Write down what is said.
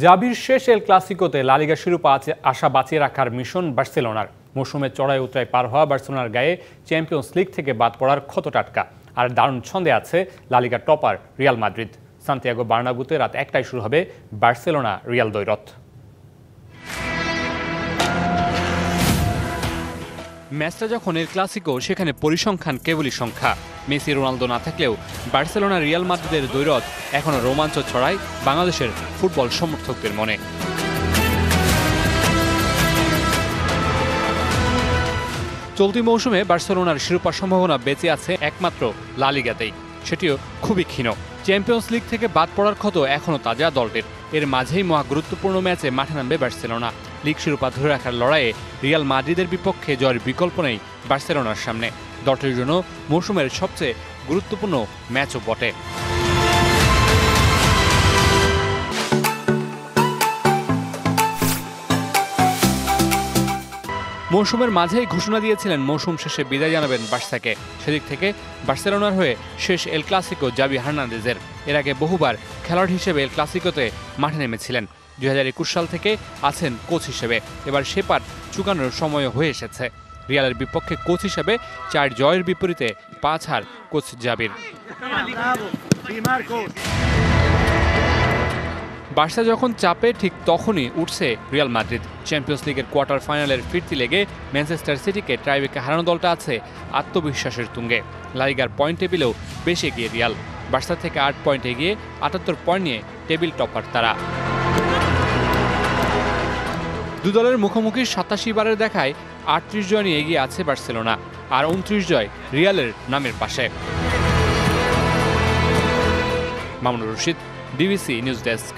জাভির শেষ এল ক্লাসিকোতে লা লিগা শিরোপা আশা বাঁচিয়ে রাখার মিশন বার্সেলোনার। মৌসুমে চড়াই উতরাই পার হওয়া বার্সেলোনার গায়ে চ্যাম্পিয়ন্স লিগ থেকে বাদ পড়ার ক্ষত টাটকা। আর দারুণ ছন্দে আছে লা লিগার টপার রিয়াল মাদ্রিদ। সান্তিয়াগো বার্নাব্যুতে রাত ১টায় শুরু হবে বার্সেলোনা রিয়াল দ্বৈরথ। ম্যাচটা যখন এল ক্লাসিকো, সেখানে পরিসংখ্যান কেবলই সংখ্যা। মেসি রোনালদো না থাকলেও বার্সেলোনা রিয়াল মাদ্রিদের দ্বৈরথ এখনও রোমাঞ্চ ছড়ায় বাংলাদেশের ফুটবল সমর্থকদের মনে। চলতি মৌসুমে বার্সেলোনার শিরোপা সম্ভাবনা বেঁচে আছে একমাত্র লা লিগাতেই, সেটিও খুবই ক্ষীণ। চ্যাম্পিয়ন্স লিগ থেকে বাদ পড়ার ক্ষত এখনও তাজা দলটির। এর মাঝেই মহা গুরুত্বপূর্ণ ম্যাচে মাঠে নামবে বার্সেলোনা। লিগ শিরোপা ধরে রাখার লড়াইয়ে রিয়াল মাদ্রিদের বিপক্ষে জয়ের বিকল্প নেই বার্সেলোনার সামনে। দলটির জন্য মৌসুমের সবচেয়ে গুরুত্বপূর্ণ ম্যাচও বটে। মৌসুমের মাঝেই ঘোষণা দিয়েছিলেন মৌসুম শেষে বিদায় জানাবেন বার্সাকে। সেদিক থেকে বার্সেলোনার হয়ে শেষ এল ক্লাসিকো জাভি হার্নান্দেজের। এর আগে বহুবার খেলোয়াড় হিসেবে এল ক্লাসিকোতে মাঠে নেমেছিলেন। 2021 সাল থেকে আছেন কোচ হিসেবে। এবার সে পাঠ চুকানোর সময়ও হয়ে এসেছে। রিয়ালের বিপক্ষে কোচ হিসেবে 4 জয়ের বিপরীতে 5 হার কোচ জাভির। বার্সা যখন চাপে, ঠিক তখনই উঠছে রিয়াল মাদ্রিদ। চ্যাম্পিয়ন্স লিগের কোয়ার্টার ফাইনালের ফিরতি লেগে ম্যানচেস্টার সিটিকে টাইব্রেকে হারানো দলটা আছে আত্মবিশ্বাসের তুঙ্গে। লা লিগার পয়েন্ট টেবিলেও বেশ এগিয়ে রিয়াল। বার্সা থেকে 8 পয়েন্ট এগিয়ে 78 পয়েন্ট নিয়ে টেবিল টপার তারা। দু দলের মুখোমুখি 87 বারের দেখায় 38 জয় নিয়ে এগিয়ে আছে বার্সেলোনা, আর 29 জয় রিয়ালের নামের পাশে। Mamunur Rashid, BBC news desk.